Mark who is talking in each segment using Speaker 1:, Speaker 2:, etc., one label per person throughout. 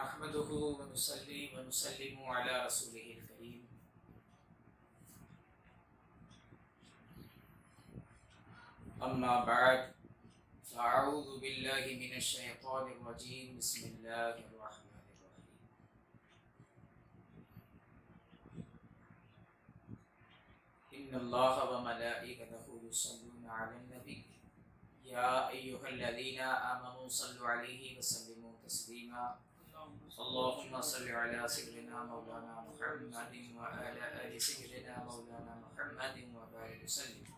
Speaker 1: नहमदुहु व नुसल्ली व नुसल्लिमु अला रसूलिहिल करीम। अम्मा बाद फ़अऊज़ु बिल्लाहि मिनश शैतानिर रजीम। बिस्मिल्लाहिर रहमानिर रहीम। इन्नल्लाह व मलाइकतहु युसल्लूना अलन नबी या अय्युहल्लज़ीना आमनू सल्लु अलैहि व सल्लिमू तस्लीमा। अल्लाहुम्मा सल्लि अला सय्यिदिना मौलाना मुहम्मदिन व अला आलि सय्यिदिना मौलाना मुहम्मदिन व बारिक वसल्लिम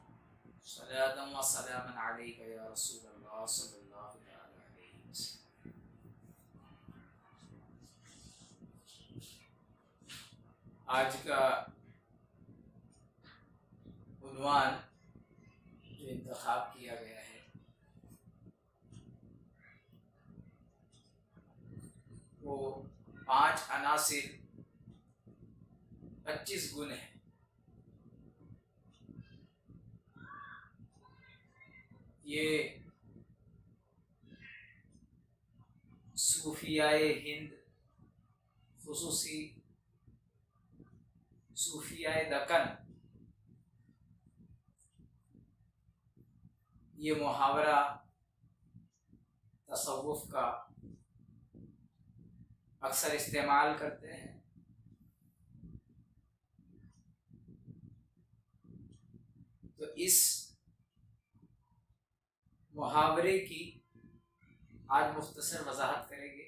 Speaker 1: सलातन व सलामन अलैका या रसूलल्लाह सल्लल्लाहु अलैहि वसल्लम। आज का उन्वान जो इंतखाब किया गया है वो 5 अनासिर 25 गुण है। ये सूफियाए हिंद, खुसूसी सूफियाए दक्कन, ये मुहावरा तसव्वुफ का अक्सर इस्तेमाल करते हैं। तो इस मुहावरे की आज मुख्तसर वजाहत करेंगे,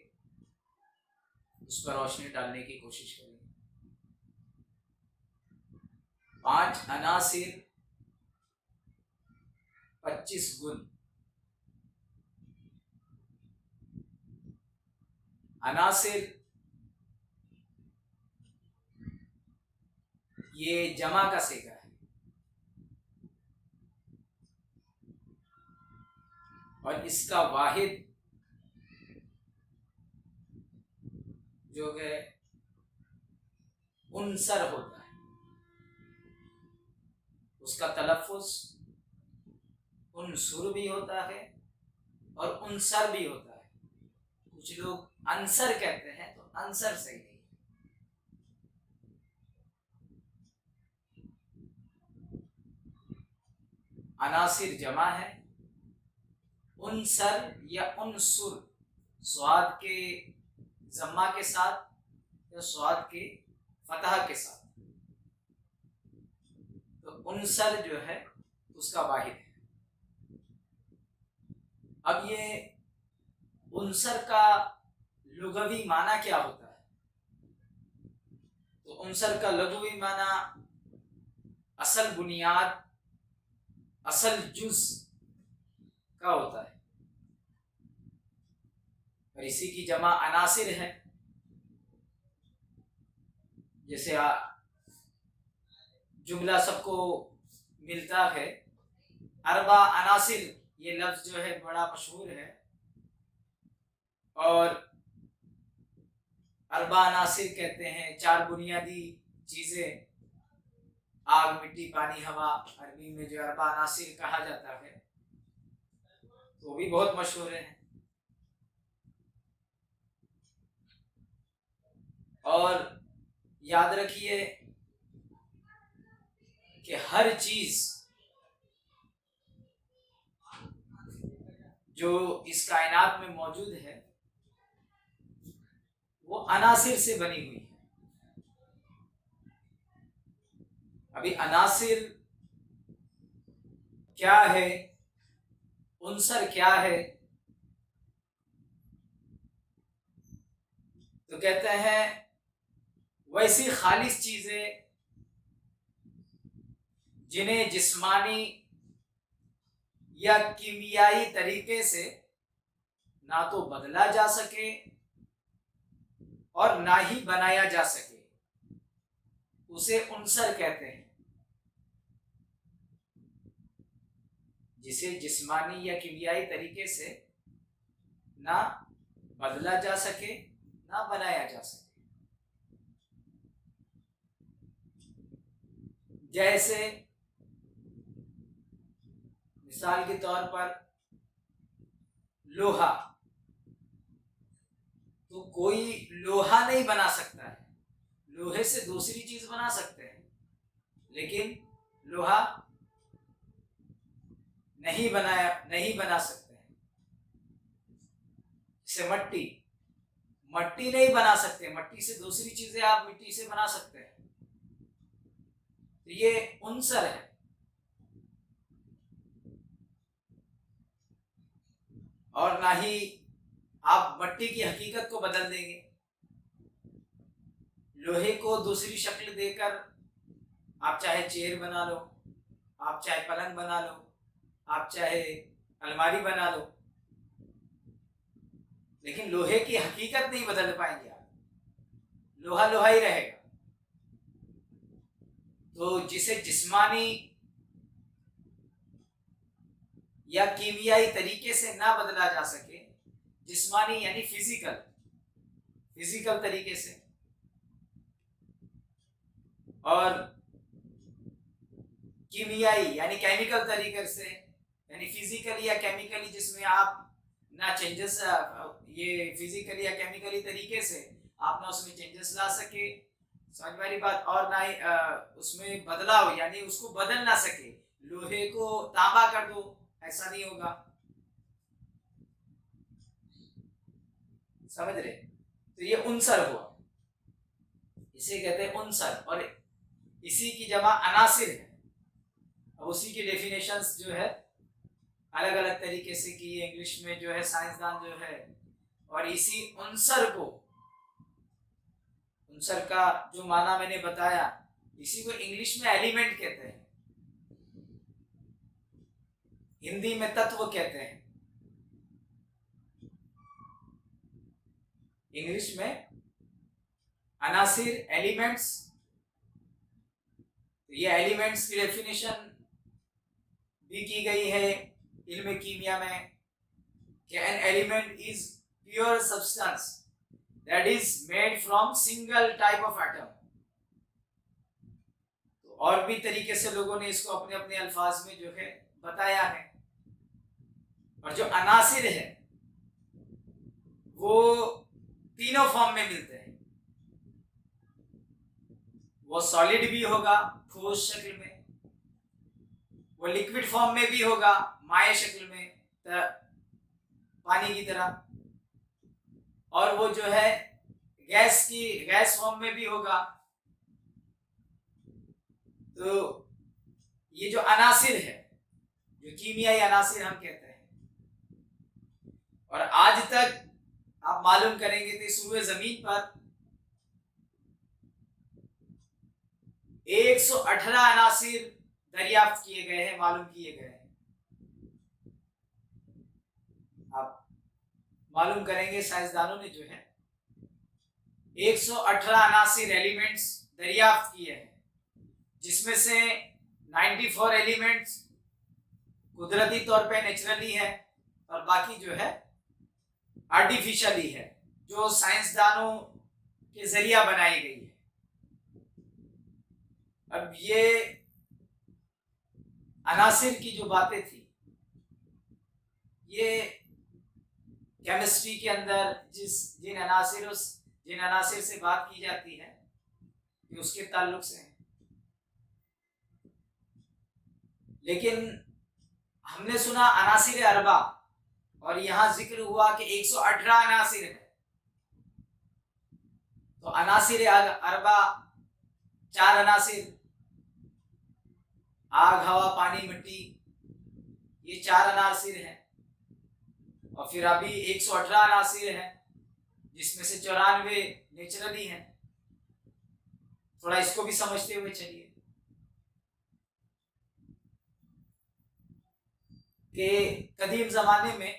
Speaker 1: उस पर रोशनी डालने की कोशिश करेंगे। 5 अनासिर 25 गुण। अनासिर ये जमा का सिगा है और इसका वाहिद जो है उनसर होता है। उसका तलफ़्फ़ुज़ उनसुर भी होता है और उनसर भी होता है। कुछ लोग अंसर कहते हैं, तो अंसर सही नहीं है। अनासिर जमा है। उनसर या उनसुर स्वाद के जम्मा के साथ या स्वाद के फतह के साथ, तो उनसर जो है उसका वाहिद है। अब ये उनसर का लुग़वी माना क्या होता है? तो उनसर का लुग़वी माना असल बुनियाद, असल जुज़ का होता है और इसी की जमा अनासिर है। जैसे जुमला सबको मिलता है, अरबा अनासिर, ये लफ्ज़ जो है बड़ा मशहूर है। और अरबा अनासिर कहते हैं 4 बुनियादी चीज़ें, आग, मिट्टी, पानी, हवा। अरबी में जो अरबा अनासिर कहा जाता है वो भी बहुत मशहूर है। और याद रखिए कि हर चीज़ जो इस कायनात में मौजूद है वो अनासिर से बनी हुई है। अभी अनासिर क्या है, उनसर क्या है? तो कहते हैं वैसी खालिस चीज़ें जिन्हें जिस्मानी या कीमियाई तरीके से ना तो बदला जा सके और ना ही बनाया जा सके, उसे उनसर कहते हैं। जिसे जिस्मानी या कीमियाई तरीके से ना बदला जा सके ना बनाया जा सके। जैसे मिसाल के तौर पर लोहा, तो कोई लोहा नहीं बना सकता है। लोहे से दूसरी चीज बना सकते हैं, लेकिन लोहा नहीं बना सकते हैं। जैसे मट्टी नहीं बना सकते, मट्टी से दूसरी चीजें आप मिट्टी से बना सकते हैं। तो ये उनसर है। और ना ही आप मट्टी की हकीकत को बदल देंगे। लोहे को दूसरी शक्ल देकर आप चाहे चेयर बना लो, आप चाहे पलंग बना लो, आप चाहे अलमारी बना लो, लेकिन लोहे की हकीकत नहीं बदल पाएंगे आप। लोहा लोहा ही रहेगा। तो जिसे जिस्मानी या कीमियाई तरीके से ना बदला जा सके, जिस्मानी यानी फिजिकल तरीके से, और कीमियाई यानी केमिकल तरीके से, यानी फिजिकली या केमिकली, जिसमें आप ना चेंजेस, ये फिजिकली या केमिकली तरीके से आप ना उसमें चेंजेस ला सके, समझ वाली बात, और ना ही उसमें बदलाव यानी उसको बदल ना सके। लोहे को तांबा कर दो, ऐसा नहीं होगा। समझ रहे? तो ये उनसर हुआ, इसे कहते हैं उनसर, और इसी की जमा अनासिर है। अब उसी की डेफिनेशंस जो है अलग अलग तरीके से की है इंग्लिश में, जो है साइंसदान जो है, और इसी उनसर का जो माना मैंने बताया, इसी को इंग्लिश में एलिमेंट कहते हैं, हिंदी में तत्व कहते हैं, इंग्लिश में अनासिर, एलिमेंट्स। ये एलिमेंट्स की डेफिनेशन भी की गई है इल्म कीमिया में कि an element is pure substance that is made from single type of atom. तो और भी तरीके से लोगों ने इसको अपने अपने अल्फाज में जो है बताया है। और जो अनासिर है वो तीनों फॉर्म में मिलते हैं। वो सॉलिड भी होगा ठोस शक्ल में, वो लिक्विड फॉर्म में भी होगा माय शक्ल में, पानी की तरह, और वो जो है गैस फॉर्म में भी होगा। तो ये जो अनासिर है, जो कीमियाई अनासिर हम कहते हैं, और आज तक आप मालूम करेंगे तो सूर्य जमीन पर 118 अनासिर दरियाफ्त किए गए हैं, मालूम किए गए हैं। आप मालूम करेंगे साइंसदानों ने जो है 118 अनासिर एलिमेंट्स दरियाफ्त किए हैं, जिसमें से 94 एलिमेंट्स कुदरती तौर पे नेचुरली है, और बाकी जो है आर्टिफिशियली है, जो साइंसदानों के जरिया बनाई गई है। अब ये अनासिर की जो बातें थी, ये केमिस्ट्री के अंदर जिन अनासिर से बात की जाती है, ये उसके ताल्लुक से है। लेकिन हमने सुना अनासिर अरबा, और यहां जिक्र हुआ कि 118 अनासिर है। तो अनासिर अरबा 4 अनासिर, आग, हवा, पानी, मिट्टी, ये 4 अनासिर हैं। और फिर अभी 118 अनासिर हैं, जिसमें से 94 नेचुरली हैं। थोड़ा इसको भी समझते हुए चलिए कि कदीम जमाने में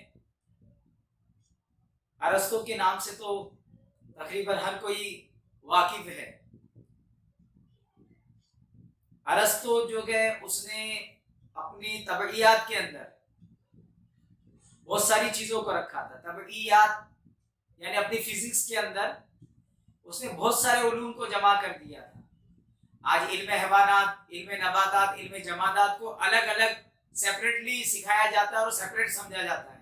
Speaker 1: अरस्तु के नाम से तो तकरीबन हर कोई वाकिफ है। अरस्तु जो है उसने अपनी तबईयात के अंदर बहुत सारी चीजों को रखा था। तबईयात यानी अपनी फिजिक्स के अंदर उसने बहुत सारे उलूम को जमा कर दिया था। आज इल्म हैवानात, इल्म नबातात, इल्म जमादात को अलग अलग सेपरेटली सिखाया जाता है और सेपरेट समझा जाता है।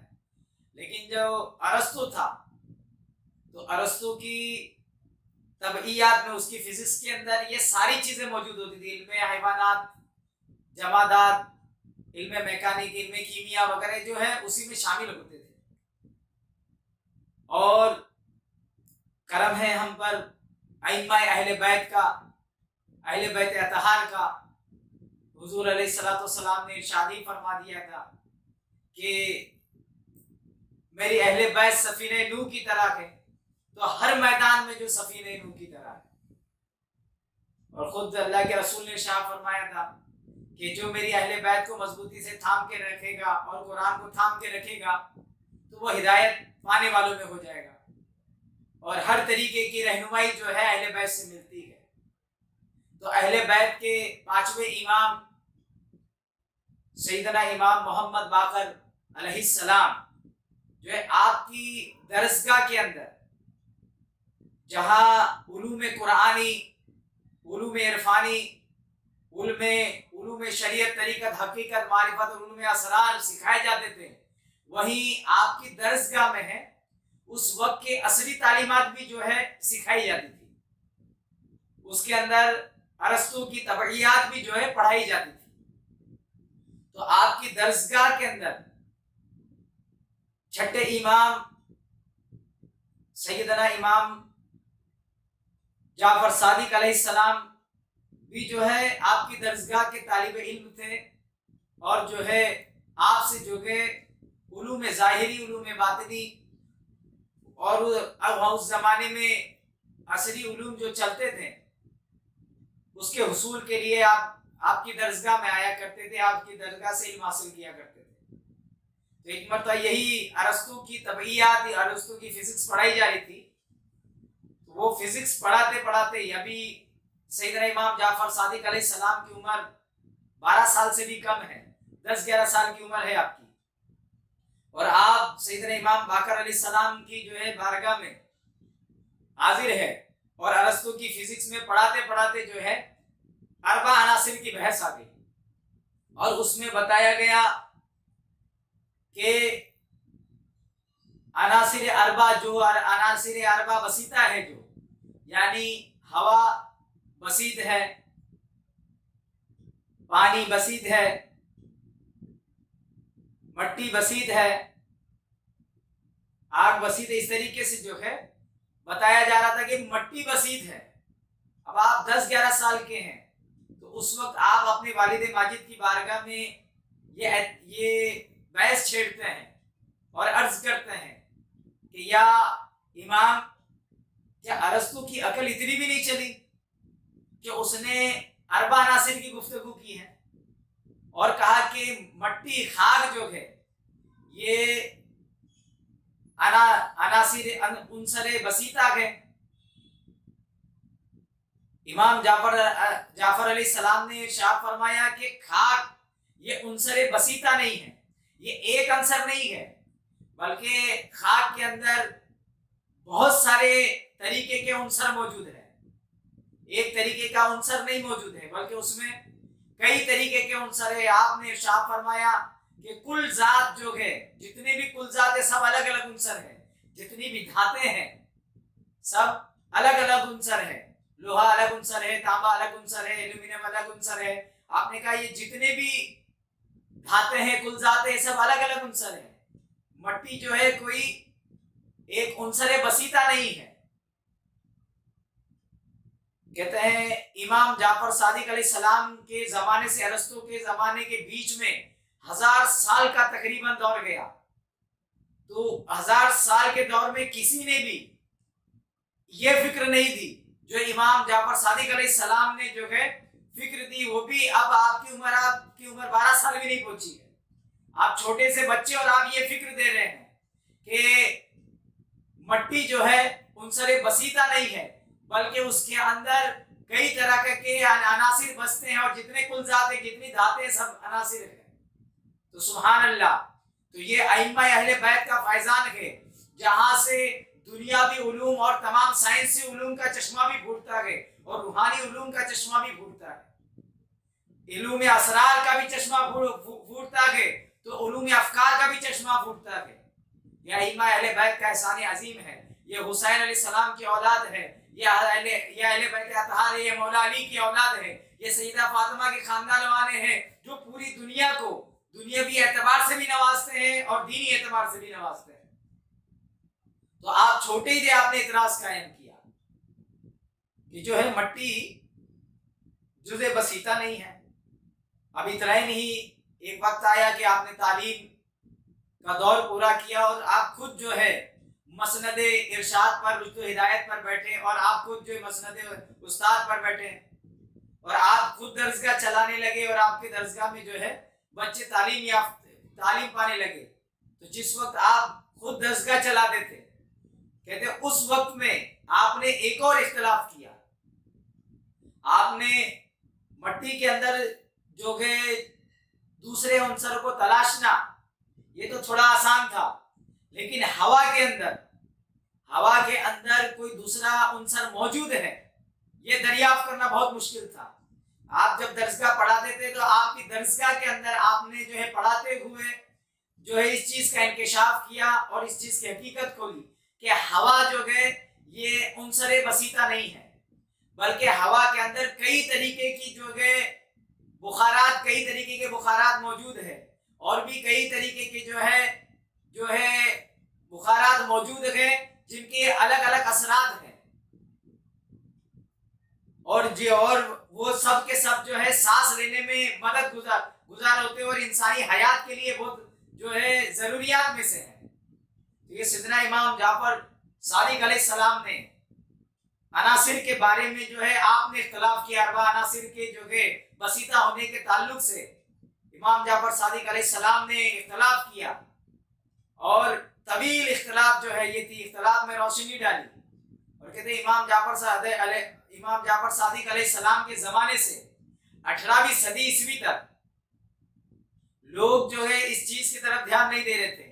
Speaker 1: लेकिन जो अरस्तु था तो अरस्तु की तबईयात में, उसकी फिजिक्स के अंदर ये सारी चीजें मौजूद होती थी। इल्म हैवानात, जमादात, इल्म मैकेनिक, इल्म कीमिया वगैरह जो है उसी में शामिल होते थे। और करम है हम पर अइम्मा अहले बैत का, अहले बैत अतहार का। हुजूर अलैहिस्सलाम ने इरशाद ही फरमा दिया था कि मेरी अहले बैत सफीने नूह की तरह है, तो हर मैदान में जो सफीने नूह की तरह है। और खुद अल्लाह के रसूल ने शाह फरमाया था कि जो मेरी अहले बैत को मजबूती से थाम के रखेगा और कुरान को थाम के रखेगा तो वो हिदायत पाने वालों में हो जाएगा। और हर तरीके की रहनुमाई जो है अहले बैत से मिलती है। तो अहले बैत के पांचवें इमाम सैयदना इमाम मोहम्मद बाकर अलैहिस्सलाम जो है आपकी दरसगाह के अंदर, जहाँ उलूम कुरानी, उलूम इरफानी, उलूम शरीयत, तरीकत, हकीकत, मारिफत और उलूम असरार सिखाए जाते थे, वहीं आपकी दरसगाह में है उस वक्त के असली तालीमात भी जो है सिखाई जाती थी। उसके अंदर अरस्तु की तबईयात भी जो है पढ़ाई जाती थी। तो आपकी दरसगाह के अंदर छठे इमाम सैयदना इमाम जाफर सादिक अलैहिस्सलाम भी जो है आपकी दरसगाह के तालिब इल्म थे। और जो है आपसे जो है उलूम ज़ाहिरी, उलूम बातिनी और उस जमाने में असली उलूम जो चलते थे उसके हुसूल के लिए आपकी दरसगाह में आया करते थे, आपकी दरगाह से इल्म हासिल किया करते थे। तो एक मरतबा यही अरस्तु की तबईयात, अरस्तु की फिजिक्स पढ़ाई जा रही थी। तो वो फिजिक्स पढ़ाते पढ़ाते अभी सैयदना इमाम जाफर सादिक अलैहिस्सलाम की उम्र 12 साल से भी कम है, 10-11 साल की उम्र है आपकी। और आप सैयदना इमाम बाकर अलैहिस्सलाम की जो है बारगाह में हाजिर है और अरस्तु की फिजिक्स में पढ़ाते पढ़ाते जो है अरबा अनासिर की बहस आ गई। और उसमें बताया गया कि अनासिर अरबा, जो अनासिर अरबा बसीता है, जो यानी हवा बसीत है, पानी बसीत है, मट्टी बसीत है, आग बसीत है, इस तरीके से जो है बताया जा रहा था कि मट्टी बसीत है। अब आप 10-11 साल के हैं, तो उस वक्त आप अपने वालिद माजिद की बारगाह में ये बहस छेड़ते हैं और अर्ज करते हैं कि या इमाम, क्या अरस्तु की अकल इतनी भी नहीं चली कि उसने अरबा अनासिर की गुफ्तगू की है और कहा कि मट्टी, खाक जो है ये अनासिर उनसरे बसीता है। इमाम जाफर अलैहिस्सलाम ने इरशाद फरमाया कि खाक ये उनसरे बसीता नहीं है, ये एक अंसर नहीं है, बल्कि खाक के अंदर बहुत सारे तरीके के उनसर मौजूद है। एक तरीके का उनसर नहीं मौजूद है, बल्कि उसमें कई तरीके के उनसर है। आपने इरशाद फरमाया कि कुल जात जो है, जितने भी कुल जात है, सब अलग अलग उनसर है। जितनी भी धातें हैं सब अलग अलग उनसर है। लोहा अलग उनसर है, तांबा अलग उनसर है, एल्यूमिनियम अलग उनसर है। आपने कहा ये जितने भी धातें हैं, कुल जाते हैं, सब अलग अलग उनसर है। मट्टी जो है कोई एक उनसर बसीता नहीं है। कहते हैं इमाम जाफर सादिक अलैहिस्सलाम के जमाने से अरस्तु के जमाने के बीच में 1000 साल का तकरीबन दौर गया। तो 1000 साल के दौर में किसी ने भी ये फिक्र नहीं दी जो इमाम जाफर सादिक अलैहिस्सलाम ने जो है फिक्र दी। वो भी अब आपकी उम्र 12 साल भी नहीं पहुंची है, आप छोटे से बच्चे, और आप ये फिक्र दे रहे हैं कि मट्टी जो है उनसरे बसीता नहीं है, बल्कि उसके अंदर कई तरह के अनासिर बसते हैं, और जितने कुल जाते, जितनी धाते, सब अनासिर है। तो सुभान अल्लाह। तो ये अइम्मा अहले बैत का फैजान है, जहां से दुनियावी उलूम और तमाम साइंसी उलूम का चश्मा भी फूटता है और रूहानी उलूम का चश्मा भी फूटता है। इल्म असरार का भी चश्मा फूटता है, तो उलूम अफकार का भी चश्मा फूटता है। यह अइम्मा अहले बैत का एहसान अजीम है ये हुसैन अलैहिस्सलाम की औलाद है, ये अहले बैत अतहार है, ये मौला अली की औलाद है, ये सईदा फातिमा के खानदान वाले हैं जो पूरी दुनिया को दुनियावी एतबार से भी नवाजते हैं और दीनी एतबार से भी नवाजते हैं। तो आप छोटे ही थे, आपने इतराज कायम किया कि जो है मट्टी जुज़े बसीता नहीं है। अब इतना ही नहीं, एक वक्त आया कि आपने तालीम का दौर पूरा किया और आप खुद जो है मसनद इरशाद पर, रुश्द हिदायत पर बैठे और आप खुद जो मसनद उस्ताद पर बैठे और आप खुद दरसगाह चलाने लगे और आपके दरसगाह में जो है बच्चे तालीम पाने लगे। तो जिस वक्त आप खुद दरसगाह चलाते थे, कहते उस वक्त में आपने एक और इख्तिलाफ किया। आपने मट्टी के अंदर जो है दूसरे उनसर को तलाशना, ये तो थोड़ा आसान था, लेकिन हवा के अंदर कोई दूसरा उनसर मौजूद है, ये दरियाफ्त करना बहुत मुश्किल था। आप जब दरसगाह पढ़ाते थे तो आपकी दरसगाह के अंदर आपने जो है पढ़ाते हुए जो है इस चीज का इंकशाफ किया और इस चीज की हकीकत खोली कि हवा जो है ये उनसरे बसीता नहीं है, बल्कि हवा के अंदर कई तरीके की जो है कई तरीके के बुखारात मौजूद है और भी कई तरीके के जो है बुखारात मौजूद है जिनके अलग अलग असरात हैं और वो सब के सब जो है सांस लेने में मदद गुजार होते हैं और इंसानी हयात के लिए बहुत जो है जरूरियात में से है। तो ये सिद्दीना इमाम जाफर सादिक अलैहिस्सलाम ने अनासिर के बारे में जो है आपने इख्तिलाफ किया, अरबा अनासिर के जो है बसीता होने के ताल्लुक से इमाम जाफर सादिक अलैहिस्सलाम ने इख्तिलाफ किया और तवील इख्तिलाफ जो है ये थी, इख्तिलाफ में रोशनी डाली और कहते इमाम जाफर सादिक अलैहिस्सलाम के जमाने से 18वीं सदी ईस्वी तक लोग जो है इस चीज की तरफ ध्यान नहीं दे रहे थे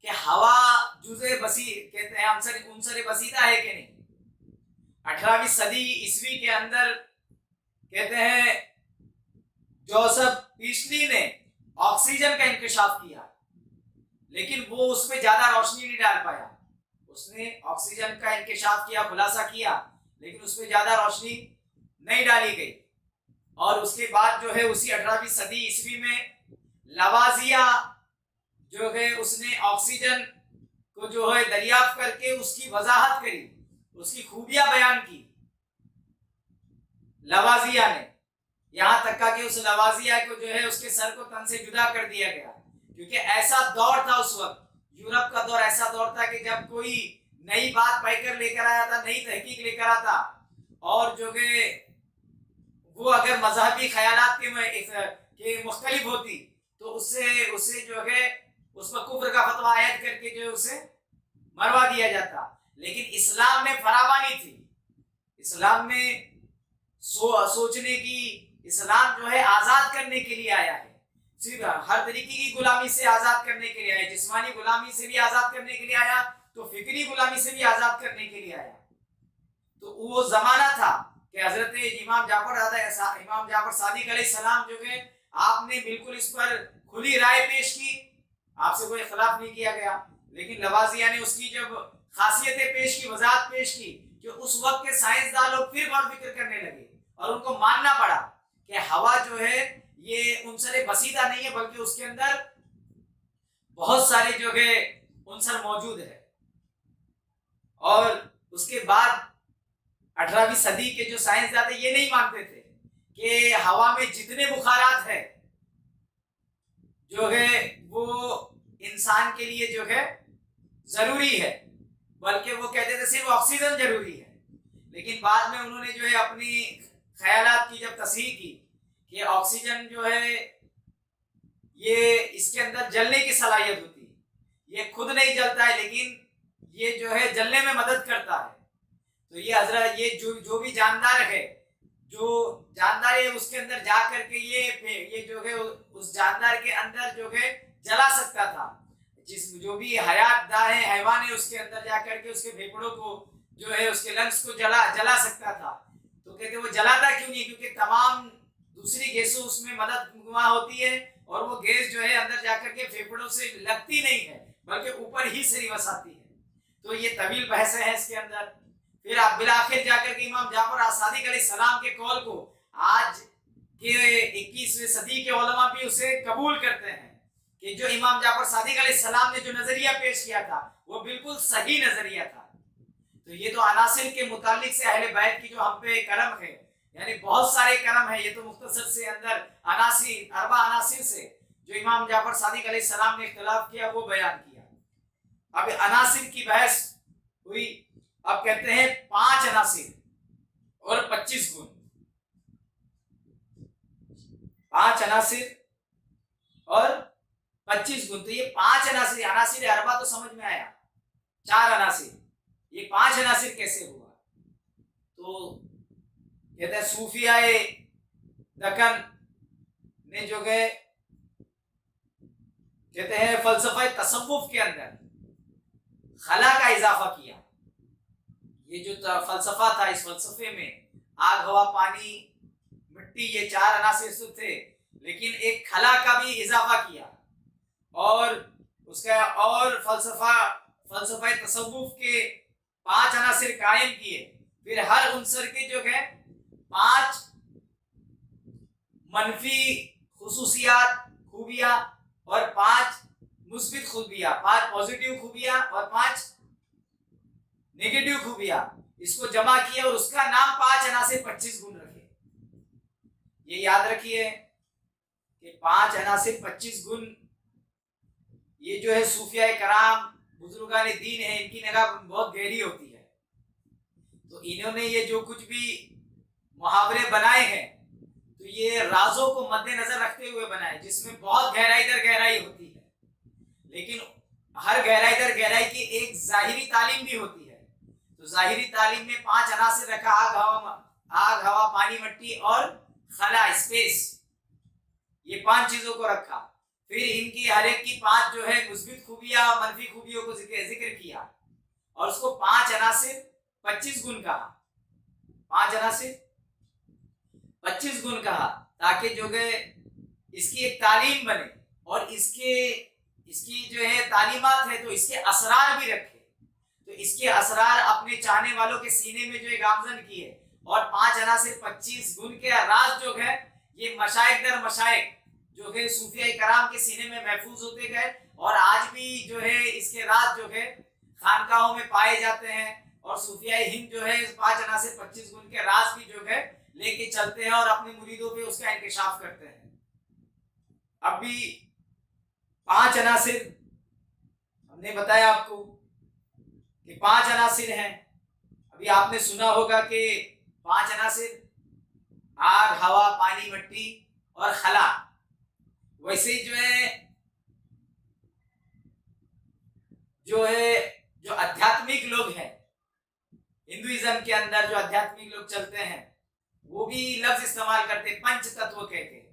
Speaker 1: कि हवा जुज़े बसी कहते हैं उनसरे बसीता है कि नहीं। 18वीं सदी ईस्वी के अंदर कहते हैं जोसेफ पीस्ली ने ऑक्सीजन का इंकशाफ किया, लेकिन वो उस पर ज्यादा रोशनी नहीं डाल पाया। उसने ऑक्सीजन का इंकशाफ किया, खुलासा किया, लेकिन उस पर ज्यादा रोशनी नहीं डाली गई। और उसके बाद जो है उसी 18वीं सदी ईस्वी में लवाजिया जो है उसने ऑक्सीजन को जो है दरियाफ्त करके उसकी वजाहत करी, उसकी खूबियां बयान की लवाजिया ने, यहां तक कि उस लवाजिया को जो है उसके सर को तन से जुदा कर दिया गया, क्योंकि ऐसा दौर था उस वक्त, यूरोप का दौर ऐसा दौर था कि जब कोई नई बात पैकर लेकर आया था, नई तहकीक लेकर आता और जो है वो अगर मजहबी ख्यालात के मुख्तलिफ होती तो उससे जो है उस पर कुफ्र का फतवा आयत करके जो है उसे मरवा दिया जाता। लेकिन इस्लाम में फरावानी थी, इस्लाम में सोचने की, इस्लाम जो है आजाद करने के लिए आया है, सिर्फ हर तरीके की गुलामी से आजाद करने के लिए आया, जिस्मानी गुलामी से भी आजाद करने के लिए आया, तो फिक्री गुलामी से भी आजाद करने के लिए आया। तो वो जमाना था कि हजरत इमाम जाफर सादिक अलैहिस्सलाम जो है आपने बिल्कुल इस पर खुली राय पेश की, आपसे कोई इख्तिलाफ नहीं किया गया, लेकिन लवाजिया ने उसकी जब खासियतें पेश की, वजाहत पेश की, कि उस वक्त के साइंसदान लोग फिर गौर फिक्र करने लगे और उनको मानना पड़ा कि हवा जो है ये उनसरे बसीता नहीं है, बल्कि उसके अंदर बहुत सारे जो है उनसर मौजूद है। और उसके बाद 18वीं सदी के जो साइंसदान ये नहीं मानते थे कि हवा में जितने बुखारात है जो है वो इंसान के लिए जो है जरूरी है, बल्कि वो कहते थे सिर्फ ऑक्सीजन जरूरी है। लेकिन बाद में उन्होंने जो है अपनी ख्यालात की जब तस्हीह की कि ऑक्सीजन जो है ये इसके अंदर जलने की सलाहियत होती है, ये खुद नहीं जलता है लेकिन ये जो है जलने में मदद करता है। तो ये हजरत ये जो भी जानदार है, जो जानदार है उसके अंदर जा करके ये जो है उस जानदार के अंदर जो है जला सकता था, जो भी हयातदार है हैवान है उसके अंदर जा करके उसके फेफड़ों को जो है उसके लंग्स को जला सकता था। तो कहते वो जलाता क्यों नहीं, क्योंकि तमाम दूसरी गैसों उसमें मददगार होती है और वो गैस जो है अंदर जाकर के फेफड़ों से लगती नहीं है बल्कि ऊपर ही से रिवर्स आती है। तो ये तवील बहसें हैं इसके अंदर। फिर आप बिलाखिर जाकर के इमाम जाफर सादिक अलैहिस्सलाम के कौल को आज के 21वीं सदी के उलमा भी उसे कबूल करते हैं कि जो इमाम जाफर सादिक अलैहिस्सलाम ने जो नजरिया पेश किया था वो बिल्कुल सही नजरिया था। तो ये तो अनासिर के मुतालिक से अहले बैत की जो हम पे करम है, यानी बहुत सारे करम है। ये तो मुख्तसर से अंदर अनासिर, अरबा अनासिर से जो इमाम जाफर सादिक अलैहिस्सलाम ने इख्तिलाफ किया वो बयान किया। अब अनासिर की बहस हुई। अब कहते हैं 5 अनासिर और 25 गुण। 5 अनासिर और 25 गुण। तो ये 5 अनासिर, अनासिर अरबा तो समझ में आया, 4 अनासिर, ये 5 अनासिर कैसे हुआ? तो कहते हैं सूफियाए दक्कन ने जो है कहते हैं फलसफा तसव्वुफ के अंदर खला का इजाफा किया। ये जो फलसफा था, इस फलसफे में आग, हवा, पानी, मिट्टी, ये 4 अनासिर थे, लेकिन एक खला का भी इजाफा किया और उसका और फलसफा तसव्वुफ के 5 अनासिर कायम किए। फिर हर उनसर के जो है 5 मनफी खुसूसियात, खूबियां और 5 मुस्बित खूबियां, 5 पॉजिटिव खूबियां और 5 नेगेटिव खूबियां, इसको जमा किया और उसका नाम 5 अनासिर 25 गुण रखे। ये याद रखिए कि 5 अनासिर 25 गुण, ये जो है सूफिया कराम, बुजुर्गान दीन है, इनकी निगाह बहुत गहरी होती है। तो इन्होंने ये जो कुछ भी मुहावरे बनाए हैं तो ये राजों को मद्देनजर रखते हुए बनाए, जिसमें बहुत गहराई दर गहराई होती है, लेकिन हर गहराई दर गहराई की एक जाहिरी तालीम भी होती है। तो जाहिरी तालीम में 5 अनासिर रखा, आग, हवा, पानी, मिट्टी और खला, स्पेस, ये 5 चीजों को रखा। फिर इनकी हर एक की 5 जो है मुस्बित खूबियां, मनफी खूबियों को जिक्र किया और उसको 5 अनासिर 25 गुण कहा। 5 अनासिर 25 गुण कहा ताकि जो है इसकी एक तालीम बने और इसकी जो है तालीमात है तो इसके असरार भी रखे। तो इसके असरार अपने चाहने वालों के सीने में जो है गामजन किए। और 5 अनासिर 25 गुण के राज जो है ये मशाइख दर मशाइख जो है सूफिया कराम के सीने में महफूज होते गए और आज भी जो है इसके राज जो है खानकाहों में पाए जाते हैं। और सूफिया हिंद जो है 5 अनासिर 25 गुण के राज भी जो है लेके चलते हैं और अपने मुरीदों पे उसका इंकशाफ करते हैं। अब भी 5 अनासिर हमने बताया आपको कि 5 अनासिर हैं। अभी आपने सुना होगा कि 5 अनासिर आग, हवा, पानी, मिट्टी और खला। वैसे ही जो आध्यात्मिक लोग हैं, हिंदुइज्म के अंदर जो आध्यात्मिक लोग चलते हैं वो भी लफ्ज इस्तेमाल करते, पंच तत्व कहते हैं।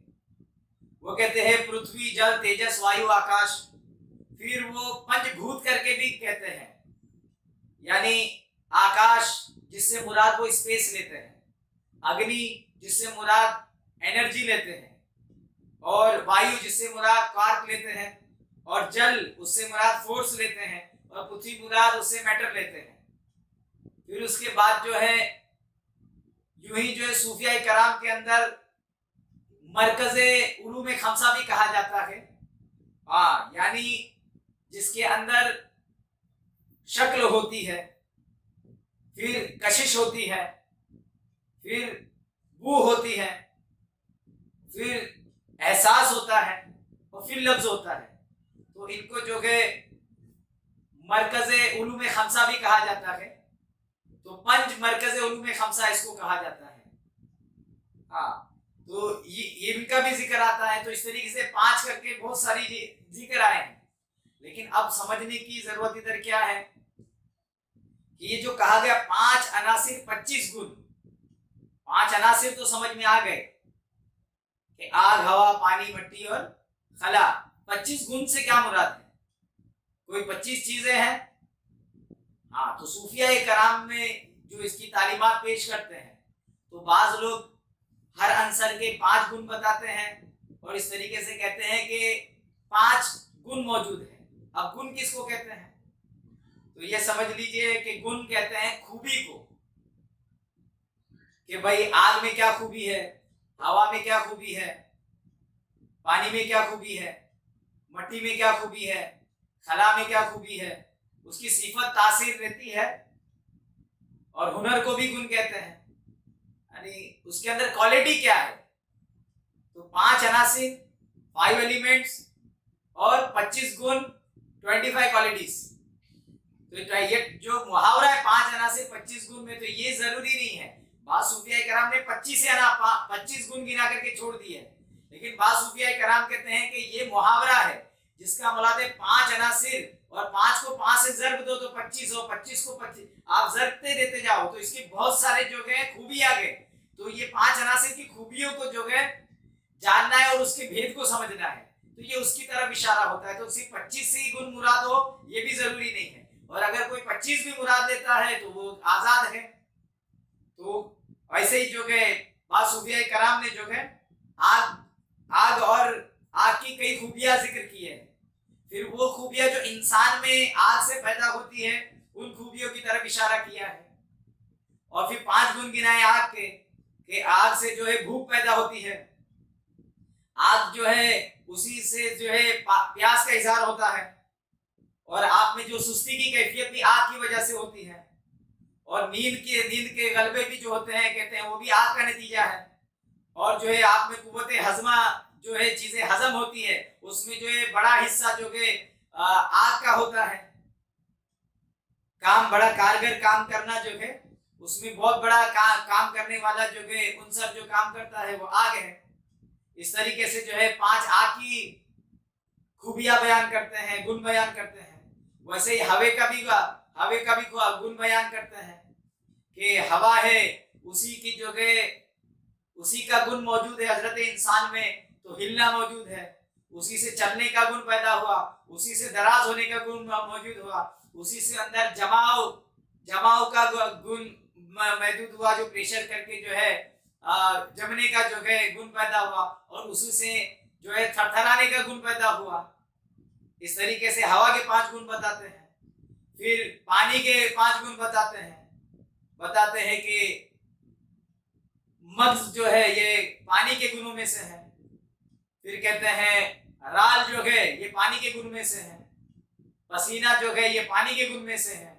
Speaker 1: वो कहते हैं पृथ्वी, जल, तेजस, वायु, आकाश। फिर वो पंचभूत करके भी कहते हैं, यानी आकाश जिससे मुराद वो स्पेस लेते हैं, अग्नि जिससे मुराद एनर्जी लेते हैं, और वायु जिससे मुराद क्वार्क लेते हैं, और जल उससे मुराद फोर्स लेते हैं, और पृथ्वी मुराद उससे मैटर लेते हैं। फिर उसके बाद जो है यूं ही जो है सूफिया कराम के अंदर मरकज़े उलूम खमसा भी कहा जाता है। यानी जिसके अंदर शक्ल होती है, फिर कशिश होती है, फिर बू होती है, फिर एहसास होता है और फिर लफ्ज होता है। तो इनको जो है मरकज़े उलूम खमसा भी कहा जाता है। तो पंच मरकज़े उलूम खमसा इसको कहा जाता है। तो ये इनका भी जिक्र आता है। तो इस तरीके से 5 करके बहुत सारी जिक्र आए हैं। लेकिन अब समझने की जरूरत इधर क्या है कि ये जो कहा गया 5 अनासिर 25 गुण, 5 अनासिर तो समझ में आ गए कि आग, हवा, पानी, मिट्टी और खला। 25 गुण से क्या मुराद है? कोई 25 चीजें हैं? तो सूफिया कराम में जो इसकी तालीमात पेश करते हैं तो बाज लोग हर अंसर के 5 गुण बताते हैं और इस तरीके से कहते हैं कि 5 गुण मौजूद है। अब गुण किसको कहते हैं? तो ये समझ लीजिए कि गुण कहते हैं खूबी को, कि भाई आग में क्या खूबी है, हवा में क्या खूबी है, पानी में क्या खूबी है, मट्टी में क्या खूबी है, खला में क्या खूबी है, उसकी सिफत तासीर रहती है। और हुनर को भी गुण कहते हैं, यानी उसके अंदर क्वालिटी क्या है। तो 5 अनासिर, 5 एलिमेंट्स और 25 गुण, 25 क्वालिटीज। तो ये जो मुहावरा है 5 अनासिर 25 गुण में, तो ये जरूरी नहीं है। बाद सूफिया कराम ने 25 गुण गिना करके छोड़ दिए, लेकिन बाद सूफिया कराम कहते हैं कि ये मुहावरा है जिसका मुराद है 5 अनासिर, और 5 को 5 से ज़र्ब दो तो 25 हो, 25 को 25 आप ज़र्बते देते जाओ तो इसके बहुत सारे जो है खूबी आ गए। तो ये 5 अनासिर की खूबियों को जो है जानना है और उसके भेद को समझना है, तो ये उसकी तरफ इशारा होता है। तो सिर्फ 25 से ही गुण मुराद हो ये भी जरूरी नहीं है, और अगर कोई 25 भी मुराद लेता है तो वो आजाद है। तो ऐसे ही जो है बाद सूफिया कराम ने जो है आग और आग की कई खूबियां जिक्र की है। फिर वो खूबियां जो इंसान में आग से पैदा होती है उन खूबियों की तरफ इशारा किया है। और फिर 5 गुण गिनाए आग के, कि आग से जो है भूख पैदा होती है, आग जो है उसी से जो है प्यास का इजहार होता है, और आप में जो सुस्ती की कैफियत भी आग की वजह से होती है, और नींद के गलबे भी जो होते हैं कहते हैं वो भी आग का नतीजा है। और जो है आप में कुव्वत हजमा जो है चीजें हजम होती है उसमें जो है बड़ा हिस्सा जो है आग का होता है। काम बड़ा कारगर काम करना जो है उसमें बहुत बड़ा काम करने वाला जो है उनसर जो काम करता है वो आग है। इस तरीके से जो है 5 आग की खूबियां बयान करते हैं, गुण बयान करते हैं। वैसे ही हवे का भी गुण बयान करते हैं कि हवा है उसी की जो है उसी का गुण मौजूद है हजरत इंसान में, तो हिलना मौजूद है, उसी से चलने का गुण पैदा हुआ, उसी से दराज होने का गुण मौजूद हुआ, उसी से अंदर जमाव का गुण मौजूद हुआ, जो प्रेशर करके जो है जमने का जो है गुण पैदा हुआ, और उसी से जो है थरथराने का गुण पैदा हुआ। इस तरीके से हवा के 5 गुण बताते हैं। फिर पानी के 5 गुण बताते हैं कि मग्ज जो है ये पानी के गुणों में से है। फिर कहते हैं राल जो है ये पानी के गुण में से है, पसीना जो है ये पानी के गुण में से है,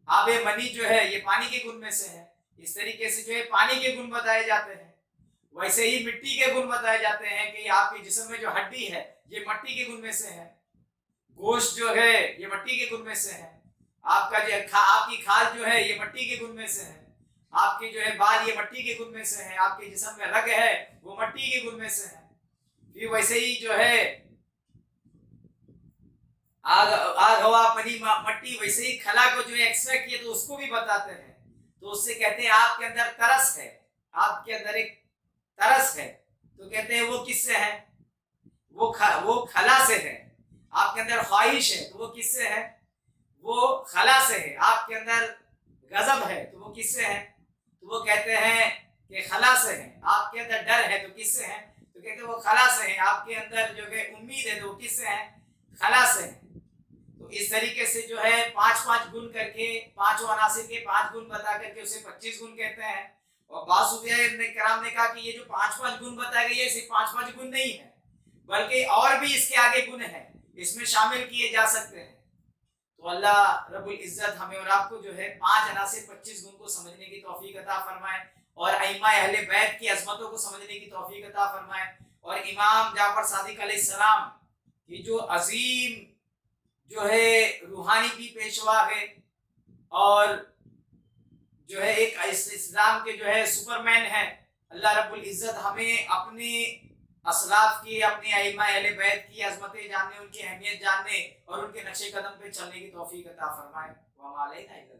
Speaker 1: आबे मनी जो है ये पानी के गुण में से है। इस तरीके से जो है पानी के गुण बताए जाते हैं। वैसे ही मिट्टी के गुण बताए जाते हैं कि आपके जिस्म में जो हड्डी है ये मिट्टी के गुण में से है, गोश्त जो है ये मिट्टी के गुण में से है, आपका जो आपकी खाल जो है ये मिट्टी के गुण में से है, आपके जो है बाल ये मिट्टी के गुण में से है, आपके जिस्म में रग है वो मिट्टी के गुण में से है। फिर वैसे ही जो है आग हवा पानी मट्टी, वैसे ही खला को जो एक्सट्रैक्ट किया तो उसको भी बताते हैं। तो उससे कहते हैं आपके अंदर तरस है, आपके अंदर एक तरस है, तो कहते हैं वो किससे है, वो खला से है। आपके अंदर ख्वाहिश है तो वो किससे है, वो खला से है। आपके अंदर गजब है तो वो किससे है, तो वो कहते हैं कि खला से है। आपके अंदर डर है तो किससे है, तो कहते हैं वो खला से है। आपके अंदर जो है उम्मीद है तो वो किससे है, खला से है। तो इस तरीके से जो है 5-5 गुण करके 5 अनासिर के 5 गुण बता करके उसे 25 गुण कहते हैं। और बासूफिया इब्न कराम ने कहा कि ये जो 5-5 गुण बताए गए ये सिर्फ 5-5 गुण नहीं है, बल्कि और भी इसके आगे गुण है, इसमें शामिल किए जा सकते हैं। तो अल्लाह रब्बुल इज्जत हमें और आपको जो है 5 अनासिर 25 गुण को समझने की तौफीक अता फरमाए, और अइम्मा अहले बैत की अजमतों को समझने की तौफीक अता फरमाए, और इमाम जाफर सादिक अलैहिस्सलाम की जो अजीम जो है रूहानी की पेशवा है, और जो है एक इस्लाम के जो है सुपरमैन है। अल्लाह रब्बुल इज्जत हमें अपने असलाफ की, अपने अइम्मा अहले बैत की अजमतें जानने, उनकी अहमियत जानने और उनके नक्शे कदम पे चलने की तौफीक अता फरमाए। व मा अलैना इल्ला